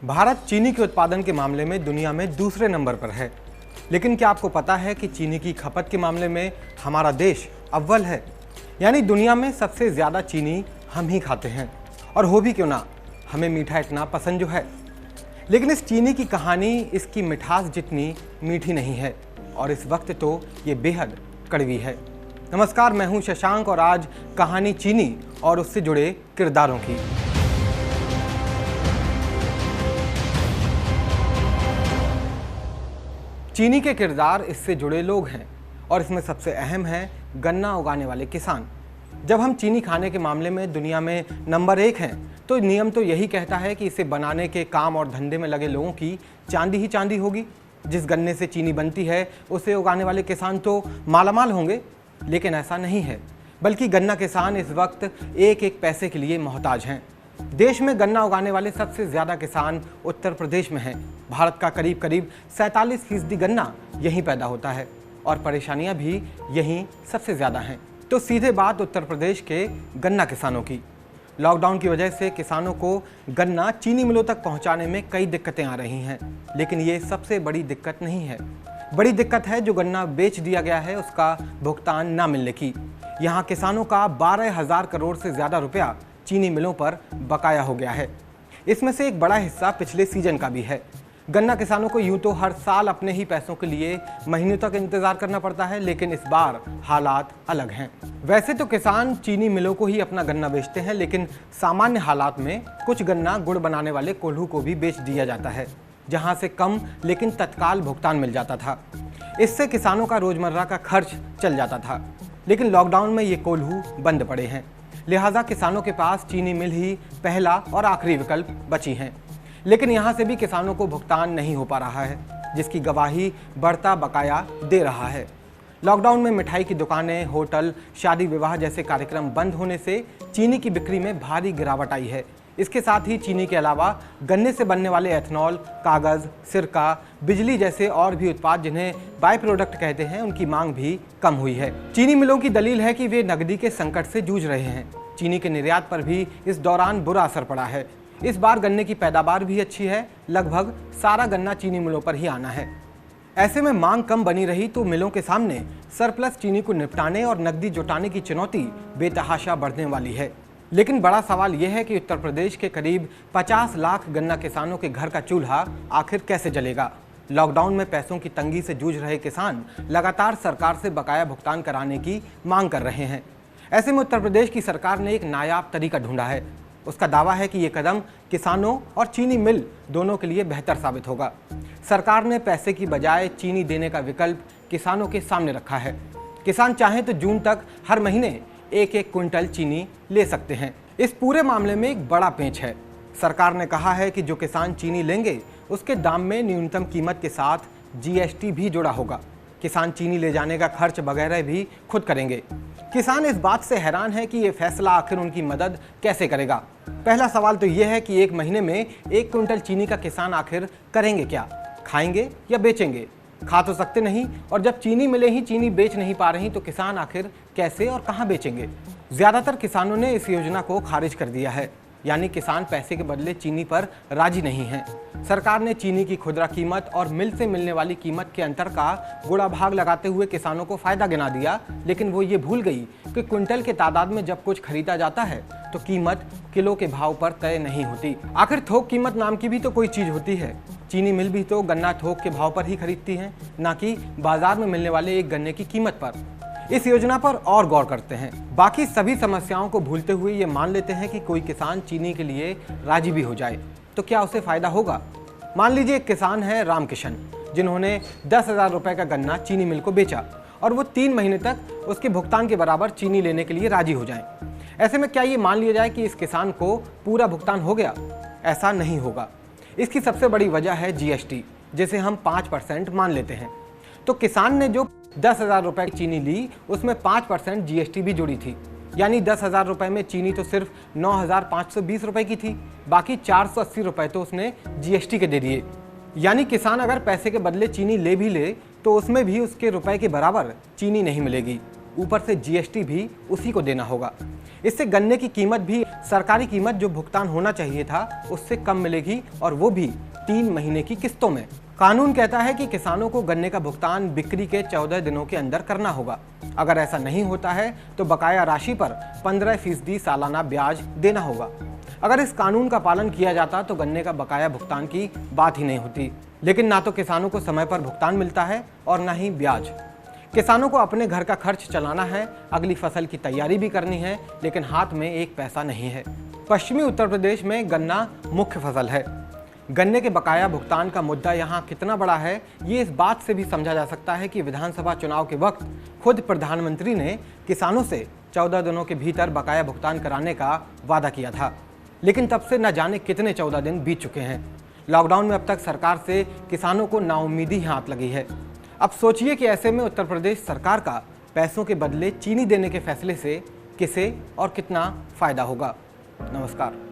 भारत चीनी के उत्पादन के मामले में दुनिया में दूसरे नंबर पर है। लेकिन क्या आपको पता है कि चीनी की खपत के मामले में हमारा देश अव्वल है। यानी दुनिया में सबसे ज़्यादा चीनी हम ही खाते हैं। और हो भी क्यों ना, हमें मीठा इतना पसंद जो है। लेकिन इस चीनी की कहानी इसकी मिठास जितनी मीठी नहीं है, और इस वक्त तो ये बेहद कड़वी है। नमस्कार, मैं हूं शशांक और आज कहानी चीनी और उससे जुड़े किरदारों की। चीनी के किरदार इससे जुड़े लोग हैं और इसमें सबसे अहम है गन्ना उगाने वाले किसान। जब हम चीनी खाने के मामले में दुनिया में नंबर 1 हैं, तो नियम तो यही कहता है कि इसे बनाने के काम और धंधे में लगे लोगों की चांदी ही चांदी होगी। जिस गन्ने से चीनी बनती है उसे उगाने वाले किसान तो मालामाल होंगे, लेकिन ऐसा नहीं है। बल्कि गन्ना किसान इस वक्त एक एक पैसे के लिए मोहताज हैं। देश में गन्ना उगाने वाले सबसे ज़्यादा किसान उत्तर प्रदेश में हैं। भारत का करीब 47% गन्ना यहीं पैदा होता है और परेशानियां भी यहीं सबसे ज़्यादा हैं। तो सीधे बात उत्तर प्रदेश के गन्ना किसानों की। लॉकडाउन की वजह से किसानों को गन्ना चीनी मिलों तक पहुंचाने में कई दिक्कतें आ रही हैं, लेकिन ये सबसे बड़ी दिक्कत नहीं है। बड़ी दिक्कत है जो गन्ना बेच दिया गया है उसका भुगतान ना मिलने की। यहाँ किसानों का 12,000 करोड़ से ज़्यादा रुपया चीनी मिलों पर बकाया हो गया है। इसमें से एक बड़ा हिस्सा पिछले सीजन का भी है। गन्ना किसानों को यूं तो हर साल अपने ही पैसों के लिए महीनों तक इंतजार करना पड़ता है, लेकिन इस बार हालात अलग हैं। वैसे तो किसान चीनी मिलों को ही अपना गन्ना बेचते हैं, लेकिन सामान्य हालात में कुछ गन्ना गुड़ बनाने वाले कोल्हू को भी बेच दिया जाता है, जहां से कम लेकिन तत्काल भुगतान मिल जाता था। इससे किसानों का रोजमर्रा का खर्च चल जाता था। लेकिन लॉकडाउन में ये कोल्हू बंद पड़े हैं, लिहाजा किसानों के पास चीनी मिल ही पहला और आखिरी विकल्प बची हैं। लेकिन यहाँ से भी किसानों को भुगतान नहीं हो पा रहा है, जिसकी गवाही बढ़ता बकाया दे रहा है। लॉकडाउन में मिठाई की दुकानें, होटल, शादी विवाह जैसे कार्यक्रम बंद होने से चीनी की बिक्री में भारी गिरावट आई है। इसके साथ ही चीनी के अलावा गन्ने से बनने वाले एथनॉल, कागज़, सिरका, बिजली जैसे और भी उत्पाद जिन्हें बाय प्रोडक्ट कहते हैं, उनकी मांग भी कम हुई है। चीनी मिलों की दलील है कि वे नकदी के संकट से जूझ रहे हैं। चीनी के निर्यात पर भी इस दौरान बुरा असर पड़ा है। इस बार गन्ने की पैदावार भी अच्छी है, लगभग सारा गन्ना चीनी मिलों पर ही आना है। ऐसे में मांग कम बनी रही तो मिलों के सामने सरप्लस चीनी को निपटाने और नकदी जुटाने की चुनौती बेतहाशा बढ़ने वाली है। लेकिन बड़ा सवाल यह है कि उत्तर प्रदेश के करीब 50 लाख गन्ना किसानों के घर का चूल्हा आखिर कैसे जलेगा। लॉकडाउन में पैसों की तंगी से जूझ रहे किसान लगातार सरकार से बकाया भुगतान कराने की मांग कर रहे हैं। ऐसे में उत्तर प्रदेश की सरकार ने एक नायाब तरीका ढूंढा है। उसका दावा है कि ये कदम किसानों और चीनी मिल दोनों के लिए बेहतर साबित होगा। सरकार ने पैसे की बजाय चीनी देने का विकल्प किसानों के सामने रखा है। किसान चाहें तो जून तक हर महीने 1-1 क्विंटल चीनी ले सकते हैं। इस पूरे मामले में एक बड़ा पेंच है। सरकार ने कहा है कि जो किसान चीनी लेंगे उसके दाम में न्यूनतम कीमत के साथ GST भी जुड़ा होगा। किसान चीनी ले जाने का खर्च वगैरह भी खुद करेंगे। किसान इस बात से हैरान है कि ये फैसला आखिर उनकी मदद कैसे करेगा। पहला सवाल तो यह है कि एक महीने में 1 क्विंटल चीनी का किसान आखिर करेंगे क्या? खाएंगे या बेचेंगे? खा तो सकते नहीं, और जब चीनी मिले ही चीनी बेच नहीं पा रही तो किसान आखिर कैसे और कहां बेचेंगे? ज़्यादातर किसानों ने इस योजना को खारिज कर दिया है, यानी किसान पैसे के बदले चीनी पर राजी नहीं हैं। सरकार ने चीनी की खुदरा कीमत और मिल से मिलने वाली कीमत के अंतर का गुणा भाग लगाते हुए किसानों को फायदा गिना दिया, लेकिन वो ये भूल गई कि क्विंटल के तादाद में जब कुछ खरीदा जाता है तो कीमत किलो के भाव पर तय नहीं होती। आखिर थोक कीमत नाम की भी तो कोई चीज़ होती है। चीनी मिल भी तो गन्ना थोक के भाव पर ही खरीदती है, ना कि बाजार में मिलने वाले एक गन्ने की कीमत पर। इस योजना पर और गौर करते हैं। बाकी सभी समस्याओं को भूलते हुए ये मान लेते हैं कि कोई किसान चीनी के लिए राजी भी हो जाए तो क्या उसे फायदा होगा। मान लीजिए एक किसान है रामकिशन, जिन्होंने 10,000 रुपए का गन्ना चीनी मिल को बेचा और वो 3 महीने तक उसके भुगतान के बराबर चीनी लेने के लिए राजी हो जाएं। ऐसे में क्या ये मान लिया जाए कि इस किसान को पूरा भुगतान हो गया? ऐसा नहीं होगा। इसकी सबसे बड़ी वजह है GST, जिसे हम 5% मान लेते हैं। तो किसान ने जो 10,000 रुपए की चीनी ली उसमें 5% GST भी जुड़ी थी, यानी 10,000 रुपए में चीनी तो सिर्फ 9,520 रुपए की थी, बाकी 480 रुपए तो उसने GST के दे दिए। यानी किसान अगर पैसे के बदले चीनी ले भी ले तो उसमें भी उसके रुपए के बराबर चीनी नहीं मिलेगी। ऊपर से जीएसटी भी उसी को देना होगा। इससे गन्ने की कीमत भी सरकारी कीमत जो भुगतान होना चाहिए था उससे कम मिलेगी, और वो भी 3 महीने की किस्तों में। कानून कहता है कि किसानों को गन्ने का भुगतान बिक्री के 14 दिनों के अंदर करना होगा। अगर ऐसा नहीं होता है तो बकाया राशि पर 15% सालाना ब्याज देना होगा। अगर इस कानून का पालन किया जाता तो गन्ने का बकाया भुगतान की बात ही नहीं होती। लेकिन ना तो किसानों को समय पर भुगतान मिलता है और ना ही ब्याज। किसानों को अपने घर का खर्च चलाना है, अगली फसल की तैयारी भी करनी है, लेकिन हाथ में एक पैसा नहीं है। पश्चिमी उत्तर प्रदेश में गन्ना मुख्य फसल है। गन्ने के बकाया भुगतान का मुद्दा यहाँ कितना बड़ा है, ये इस बात से भी समझा जा सकता है कि विधानसभा चुनाव के वक्त खुद प्रधानमंत्री ने किसानों से 14 दिनों के भीतर बकाया भुगतान कराने का वादा किया था। लेकिन तब से न जाने कितने 14 दिन बीत चुके हैं। लॉकडाउन में अब तक सरकार से किसानों को नाउम्मीदी हाथ लगी है। अब सोचिए कि ऐसे में उत्तर प्रदेश सरकार का पैसों के बदले चीनी देने के फैसले से किसे और कितना फायदा होगा। नमस्कार।